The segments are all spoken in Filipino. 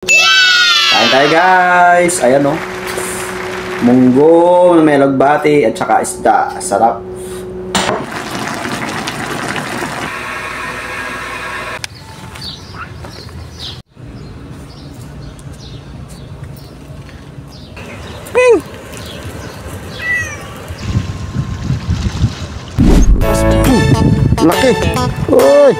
Kain tayo guys. Ayan o. Munggo, may lagbati at saka isda. Sarap. Laki. Uy.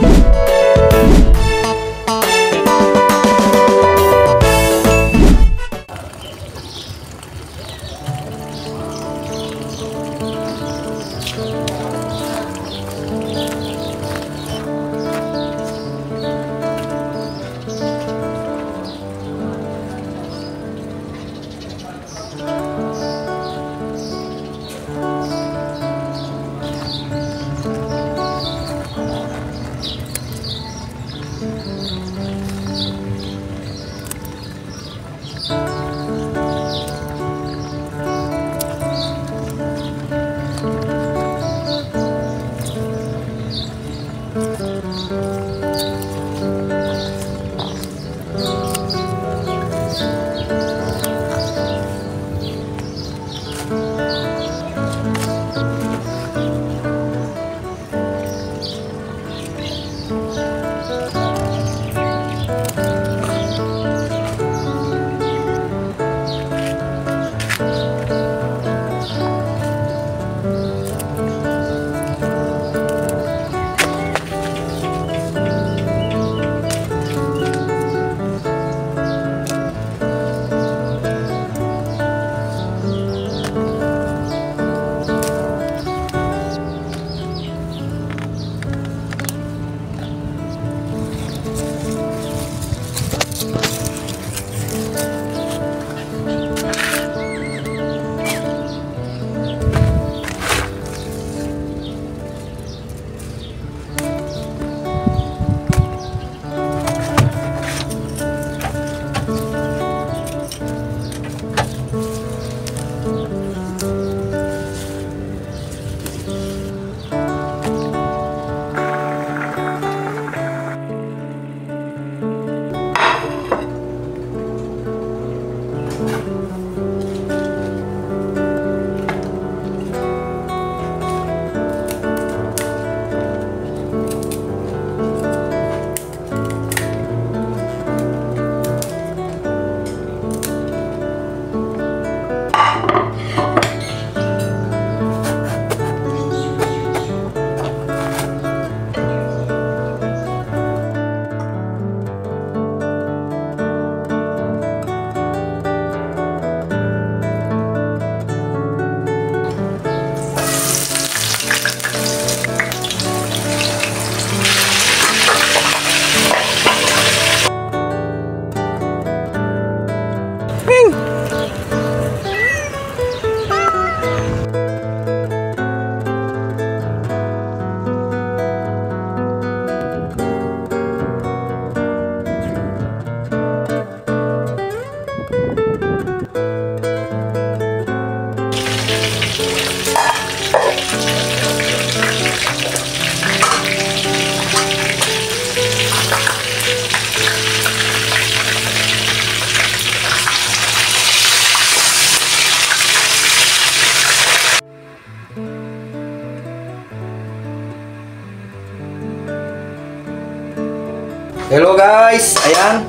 Hello guys, ayan,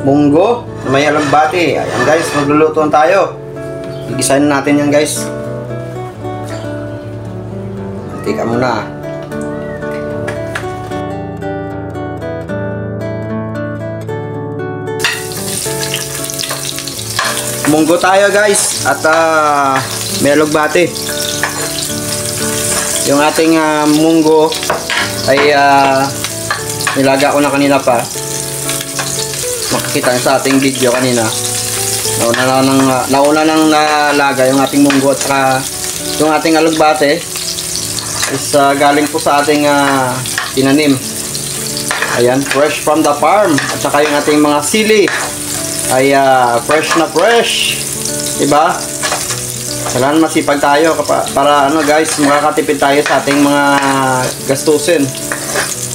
munggo na may alagbati. Ayan guys, magluluto tayo. Gigisahin natin yan guys. Mantika muna. Munggo tayo guys at may alagbati. Yung ating munggo ay nilaga ko na kanina pa. Makikita sa ating video kanina. Nauna nang nalaga yung ating munggo at saka yung ating alagbate is galing po sa ating tinanim. Ayan, fresh from the farm. At saka yung ating mga sili ay fresh na fresh. Diba? Kailangan masipag tayo para guys, makakatipid tayo sa ating mga gastusin.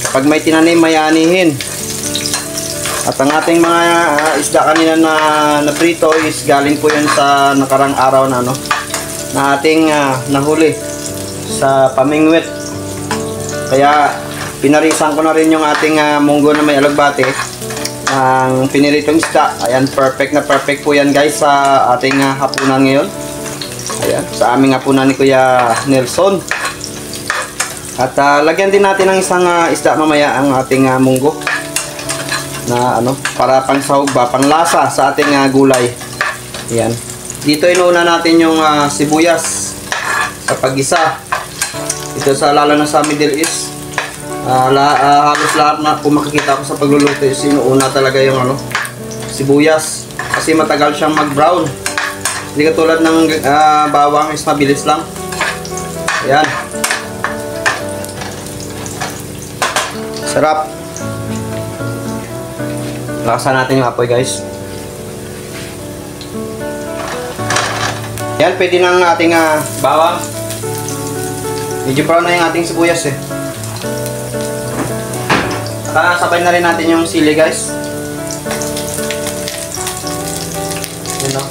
Pag may tinanim, mayanihin. At ang ating mga isda kanina na prito is galing po yan sa nakarang araw na na ating nahuli sa pamingwit. Kaya pinarisan ko na rin yung ating munggo na may alugbate ng piniritong isda. Ayan, perfect na perfect po yan guys sa ating hapunan ngayon. Ayan, sa aming hapunan ni Kuya Nelson. At lagyan din natin ng isang isda mamaya ang ating munggo na para pang sahog ba, pang lasa sa ating gulay. Ayan. Dito inuuna natin yung sibuyas sa pag-isa. Ito sa lalo na sa Middle East. Halos lahat na kung makikita ko sa pagluluto is inuuna talaga yung sibuyas. Kasi matagal siyang mag-brown. Hindi katulad ng bawang is mabilis lang. Ayan. Sarap. Lakasan natin yung apoy guys. Yan, pwede na ang ating bawang. Medyo brown na yung ating sibuyas eh. Sabay na rin natin yung sili guys. Yan o.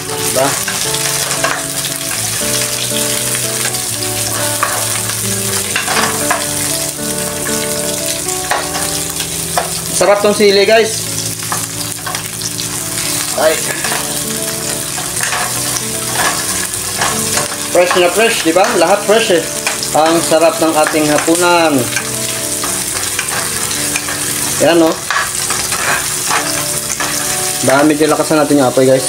Diba? Sarap tong sili guys. Ay. Fresh na fresh, di ba? Lahat fresh eh. Ang sarap ng ating hapunan. Yan no. Medyo lakasan natin yung apoy guys.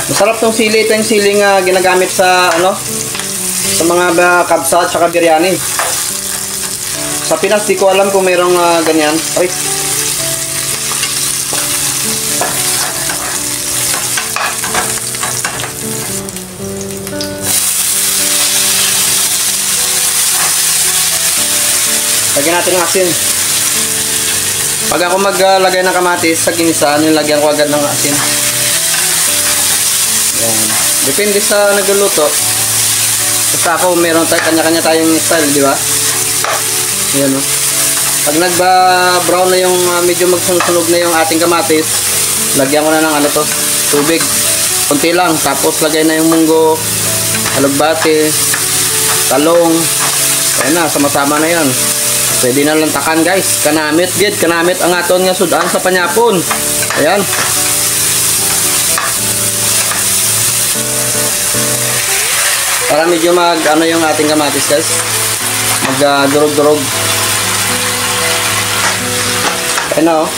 Masarap tong sili. Ito yung siling ginagamit sa sa mga kabsa at saka biryani. Sa Pinas, di ko alam kung mayroong ganyan. Ay. Lagyan natin ng asin. Pag ako maglagay ng kamatis sa ginisa, nilagyan ko agad ng asin. Yan. Depende sa nagluluto. Basta ako, meron kanya-kanya tayong style, di ba? Yan o. Pag nagba-brown na yung medyo magsunog na yung ating kamatis, lagyan ko na ng tubig. Kunti lang. Tapos lagay na yung munggo, alugbate, talong. Ayan na, sama-sama na yan. Pwede na lang takan guys. Kanamit gid, kanamit ang aton nga sudan sa panyapon. Ayan. Para medyo yung ating kamatis guys. Durog-durog. Ayan na oh.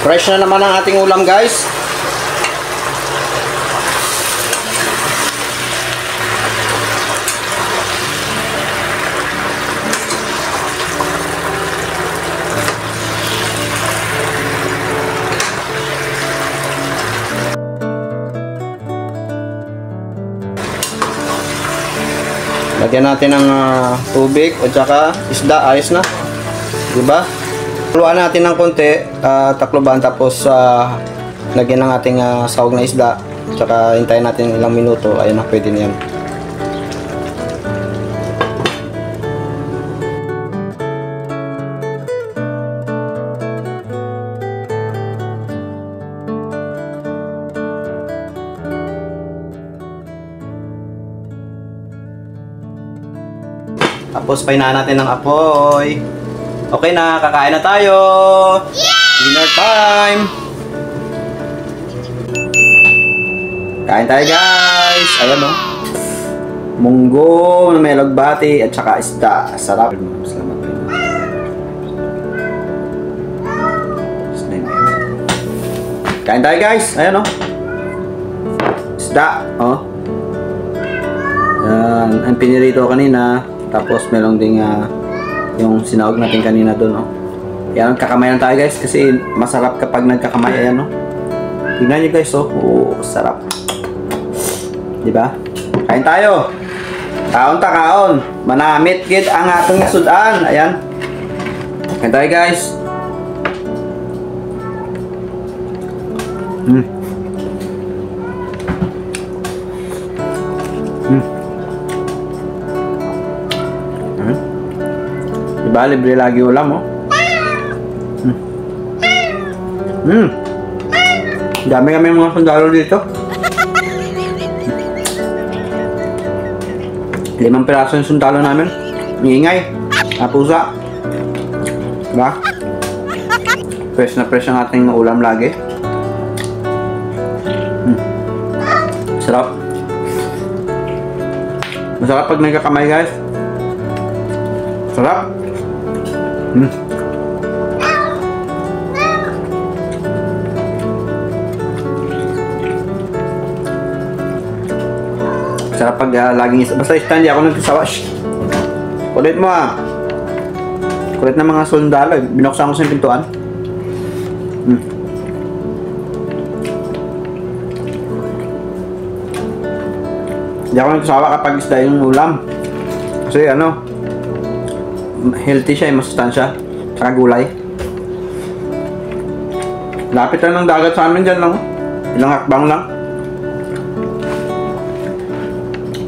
Fresh na naman ang ating ulam guys. Lagyan natin ng tubig at saka isda, ayos na. Diba? Haluan natin ng konti, takloban, tapos lagyan ng ating sahog na isda. At saka hintayin natin ilang minuto. Ayun na, pwede na yan. Tapos pahinaan natin ng apoy. Okay na, kakain na tayo. Yeah! Dinner time. Kain tayo guys. Ayan o. Munggo na may lagbati at saka isda. Sarap. Salamat po. Kain tayo guys. Ayan o. Isda. O. Yan. Ang pinirito kanina. Tapos meron ding yung sinahog natin kanina doon, no? Yan, kakamay lang tayo guys kasi masarap kapag nagkakamay. Ayan, no? Tignan nyo guys, oh. Oo, sarap. Diba? Kain tayo. Kaon ta kaon. Manamit gid ang atong sudan. Ayan. Kain tayo guys. Diba, libre lagi ulam, oh. Dami kami mga sundalo dito. 5 piraso yung sundalo namin. Ingay. Pusa. Diba? Fresh na fresh ang ating ulam lagi. Sarap. Masarap pag may kakamay, guys. Sarap. Sarap pag laging isa. Basta stand, di ako nagsasawa. Kulit mo ah. Kulit ng mga sundalo. Binuksan ko sa pintuan. Di ako nagsasawa kapag isda yung ulam. Kasi ano, healthy siya, masustansya. Saka gulay. Lapit lang ng dagat sa amin dyan lang. Ilang hakbang lang.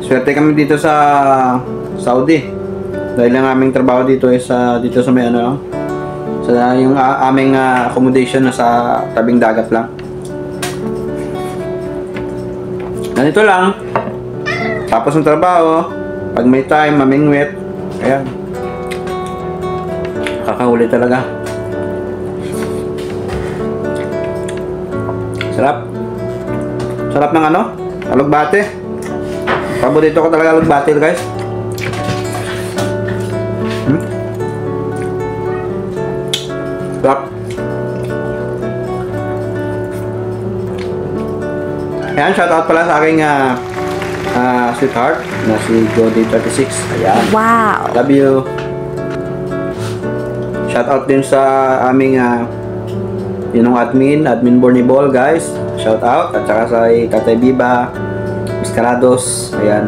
Swerte kami dito sa Saudi. Dahil ang aming trabaho dito is dito sa may ano lang. Sa yung aming accommodation na sa tabing dagat lang. Ganito lang. Tapos ng trabaho, pag may time, mamingwit. Ayan. Kakahuli talaga. Sarap. Sarap ng ano? Alugbate. Paborito ko talaga alugbate, guys. Sarap. Ayan, shoutout pala sa aking sweetheart na si Jody36. Ayan. Wow. Love you. Shoutout din sa aming yung admin Bornibol, guys. Shoutout. At saka sa Tatay Biba, Mascarados. Ayan.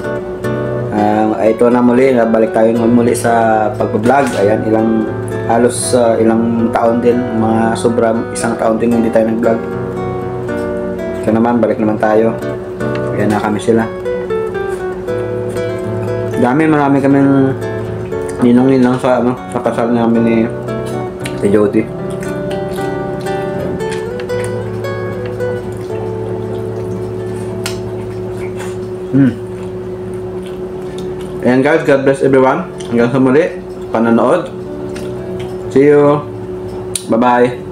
Ito na muli, nabalik tayo muli sa pag-vlog. Ayan, halos ilang taon din, mga sobrang 1 taon din hindi tayo nag-vlog. Ito naman, balik naman tayo. Ayan na kami sila. Marami kaming ninong-ninang sa kasal namin ni Jody. Ayan guys, God bless everyone. Hanggang sa muli, panonood. See you. Bye-bye.